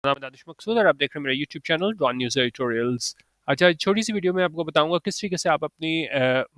नाम है दानिश मकसूद और आप देख रहे हैं मेरा YouTube channel Dawn news editorials. अच्छा, छोटी सी वीडियो में आपको बताऊंगा किस तरीके से आप अपनी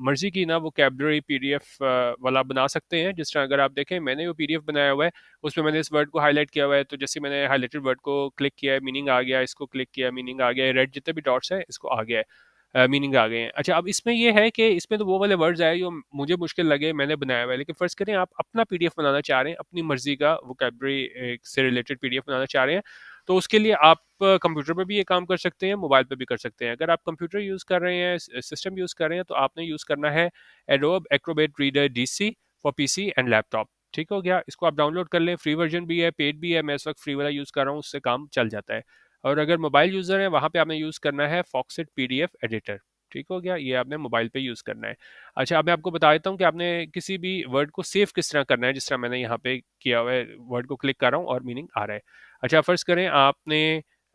मर्जी की ना वोकैबुलरी पीडीएफ वाला बना सकते हैं। जिस तरह अगर आप देखें, मैंने वो पीडीएफ बनाया हुआ है, उसमें मैंने इस वर्ड को हाईलाइट किया हुआ है। तो जैसे मैंने हाईलाइटेड वर्ड को क्लिक किया है, मीनिंग आ गया, इसको क्लिक किया, मीनिंग आ गया, रेड जितने भी डॉट्स हैं इसको आ गया है, मीनिंग आ गए हैं। अच्छा, अब इसमें ये है कि इसमें तो वो वाले वर्ड्स आए जो मुझे मुश्किल लगे, मैंने बनाया हुआ है। लेकिन फर्ज करें आप अपना पीडीएफ बनाना चाह रहे हैं, अपनी मर्जी का वोकैबुलरी से रिलेटेड पीडीएफ बनाना चाह रहे हैं, तो उसके लिए आप कंप्यूटर पे भी ये काम कर सकते हैं, मोबाइल पे भी कर सकते हैं। अगर आप कंप्यूटर यूज़ कर रहे हैं, सिस्टम यूज़ कर रहे हैं, तो आपने यूज़ करना है adobe Acrobat reader DC for PC and laptop. ठीक हो गया, इसको आप डाउनलोड कर लें। फ्री वर्जन भी है, पेड भी है। मैं इस वक्त फ्री वाला यूज़ कर रहा हूँ, उससे काम चल जाता है। और अगर मोबाइल यूज़र है, वहाँ पे आपने यूज़ करना है फॉक्सिट पीडीएफ एडिटर। ठीक हो गया, ये आपने मोबाइल पे यूज़ करना है। अच्छा, अब मैं आपको बता देता हूँ कि आपने किसी भी वर्ड को सेव किस तरह करना है। जिस तरह मैंने यहाँ पे किया हुआ है, वर्ड को क्लिक कर रहा हूँ और मीनिंग आ रहा है। अच्छा, फ़र्ज़ करें आपने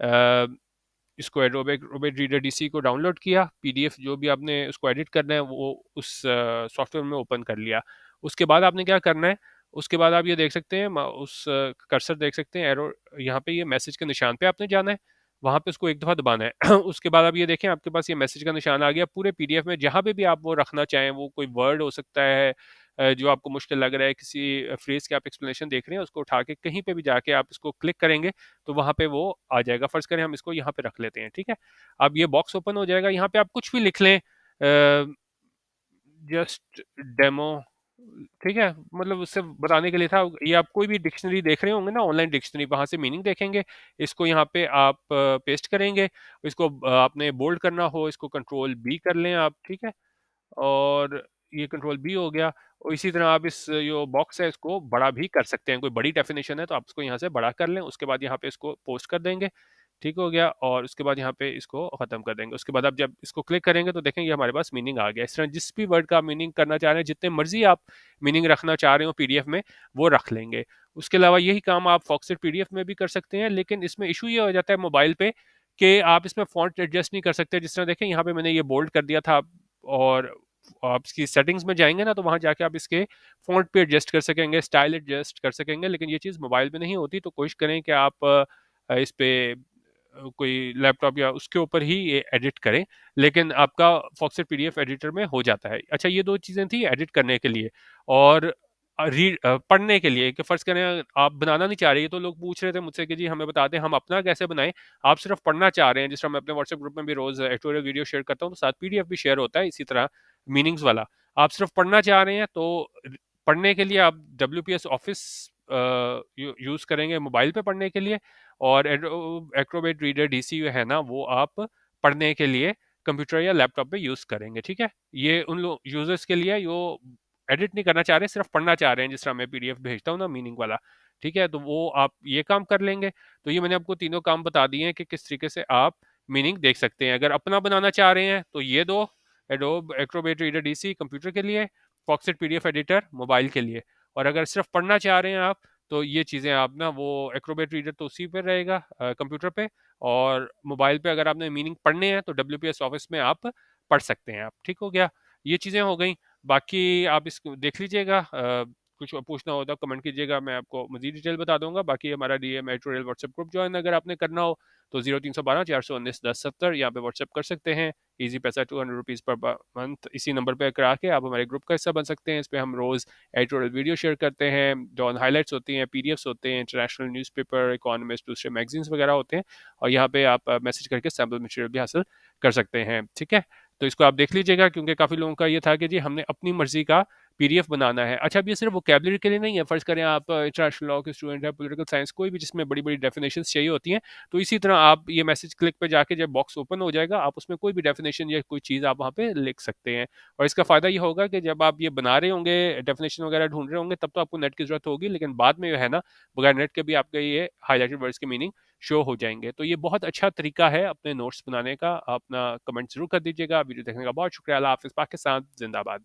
अ, इसको एडोब एक्रोबेट रीडर डीसी को डाउनलोड किया, पीडीएफ जो भी आपने उसको एडिट करना है वो उस सॉफ्टवेयर में ओपन कर लिया। उसके बाद आपने क्या करना है, उसके बाद आप ये देख सकते हैं, उस कर्सर देख सकते हैं, एरो यहाँ पे ये मैसेज के निशान पे आपने जाना है, वहाँ पे उसको एक दफ़ा दबाना है। उसके बाद आप ये देखें, आपके पास ये मैसेज का निशान आ गया। पूरे पीडीएफ में जहाँ पे भी आप वो रखना चाहें, वो कोई वर्ड हो सकता है जो आपको मुश्किल लग रहा है, किसी फ्रेज की आप एक्सप्लेनेशन देख रहे हैं, उसको उठा के कहीं पे भी जाके आप इसको क्लिक करेंगे तो वहाँ पे वो आ जाएगा। फर्ज करें हम इसको यहाँ पे रख लेते हैं, ठीक है। अब ये बॉक्स ओपन हो जाएगा, यहाँ पे आप कुछ भी लिख लें, जस्ट डेमो, ठीक है, मतलब उससे बताने के लिए था। ये आप कोई भी डिक्शनरी देख रहे होंगे ना, ऑनलाइन डिक्शनरी, वहां से मीनिंग देखेंगे। इसको यहाँ पे आप पेस्ट करेंगे। इसको आपने बोल्ड करना हो, इसको कंट्रोल बी कर लें आप, ठीक है। और ये कंट्रोल बी हो गया। और इसी तरह आप इस जो बॉक्स है इसको बड़ा भी कर सकते हैं। कोई बड़ी डेफिनेशन है तो आप इसको यहाँ से बड़ा कर लें, उसके बाद यहाँ पे इसको पोस्ट कर देंगे। ठीक हो गया, और उसके बाद यहाँ पे इसको खत्म कर देंगे। उसके बाद आप जब इसको क्लिक करेंगे तो देखेंगे हमारे पास मीनिंग आ गया। इस तरह जिस भी वर्ड का मीनिंग करना चाह रहे हैं, जितने मर्जी आप मीनिंग रखना चाह रहे हो पीडीएफ में, वो रख लेंगे। उसके अलावा यही काम आप फॉक्सेट पीडीएफ में भी कर सकते हैं, लेकिन इसमें इशू ये हो जाता है मोबाइल पे कि आप इसमें फॉन्ट एडजस्ट नहीं कर सकते। जिस तरह देखें, यहाँ पे मैंने ये बोल्ड कर दिया था, और आप इसकी सेटिंग्स में जाएंगे ना, तो वहां जाके आप इसके फॉन्ट पे एडजस्ट कर सकेंगे, स्टाइल एडजस्ट कर सकेंगे। लेकिन ये चीज़ मोबाइल पे नहीं होती। तो कोशिश करें कि आप इस पे कोई लैपटॉप या उसके ऊपर ही ये एडिट करें, लेकिन आपका फॉक्सेट पीडीएफ एडिटर में हो जाता है। अच्छा, ये दो चीज़ें थी एडिट करने के लिए। और रीड पढ़ने के लिए, कि फ़र्ज़ करें आप बनाना नहीं चाह रही, तो लोग पूछ रहे थे मुझसे कि जी हमें बता दें हम अपना कैसे बनाएं। आप सिर्फ पढ़ना चाह रहे हैं, जिस तरह मैं अपने व्हाट्सएप ग्रुप में भी रोज़ एडिटोरियल वीडियो शेयर करता हूँ, तो साथ पीडीएफ भी शेयर होता है इसी तरह मीनिंग्स वाला। आप सिर्फ पढ़ना चाह रहे हैं, तो पढ़ने के लिए आप डब्ल्यूपीएस ऑफिस यूज़ करेंगे मोबाइल पे पढ़ने के लिए। और एक्रोबेट रीडर डीसी है ना, वो आप पढ़ने के लिए कंप्यूटर या लैपटॉप पे यूज़ करेंगे, ठीक है। ये उन लोग यूजर्स के लिए जो एडिट नहीं करना चाह रहे, सिर्फ पढ़ना चाह रहे हैं, जिस तरह मैं पीडीएफ भेजता हूँ ना मीनिंग वाला, ठीक है। तो वो आप ये काम कर लेंगे। तो ये मैंने आपको तीनों काम बता दिए हैं कि किस तरीके से आप मीनिंग देख सकते हैं। अगर अपना बनाना चाह रहे हैं तो ये दो, adobe Acrobat reader DC computer के लिए, फॉक्सेट पीडीएफ एडिटर मोबाइल के लिए। और अगर सिर्फ पढ़ना चाह रहे हैं आप, तो ये चीज़ें आप ना, वो एक्रोबेट रीडर तो उसी पे रहेगा कंप्यूटर पे, और मोबाइल पे अगर आपने मीनिंग पढ़ने हैं तो डब्ल्यूपीएस ऑफिस में आप पढ़ सकते हैं आप। ठीक हो गया, ये चीज़ें हो गई। बाकी आप इसको देख लीजिएगा, कुछ पूछना हो तो कमेंट कीजिएगा, मैं आपको मज़ीद डिटेल बता दूंगा। बाकी हमारा DM editorial WhatsApp group join अगर आपने करना हो तो 0312 419 1070 यहाँ पे व्हाट्सएप कर सकते हैं। इजी पैसा ₹200 पर मंथ, इसी नंबर पे करा के आप हमारे ग्रुप का हिस्सा बन सकते हैं। इस पर हम रोज़ एडिटोरियल वीडियो शेयर करते हैं, जो हाईलाइट्स होती हैं, पीडीएफ्स होते हैं, इंटरनेशनल न्यूज़पेपर, इकोनॉमिस्ट, दूसरे मैगजीन्स वगैरह होते हैं। और यहाँ पे आप मैसेज करके सैम्पल मटेरियल भी हासिल कर सकते हैं, ठीक है। तो इसको आप देख लीजिएगा, क्योंकि काफ़ी लोगों का ये था कि जी हमने अपनी मर्जी का पीडीएफ बनाना है। अच्छा, अब ये सिर्फ वोकैबुलरी के लिए नहीं है। फ़र्ज़ करें आप इंटरनेशनल लॉ के स्टूडेंट हैं, पॉलिटिकल साइंस, कोई भी जिसमें बड़ी बड़ी डेफिनेशंस चाहिए होती हैं, तो इसी तरह आप ये मैसेज क्लिक पे जाके जब बॉक्स ओपन हो जाएगा, आप उसमें कोई भी डेफिनेशन या कोई चीज़ आप वहाँ पे लिख सकते हैं। और इसका फ़ायदा ये होगा कि जब आप ये बना रहे होंगे, डेफिनेशन वगैरह ढूंढ रहे होंगे, तब तो आपको नेट की ज़रूरत होगी, लेकिन बाद में जो है ना, बगैर नेट के भी आपके ये हाईलाइटेड वर्ड्स के मीनिंग शो हो जाएंगे। तो ये बहुत अच्छा तरीका है अपने नोट्स बनाने का। अपना कमेंट जरूर कर दीजिएगा। वीडियो देखने का बहुत शुक्रिया। अल्लाह हाफिज़। पाकिस्तान जिंदाबाद।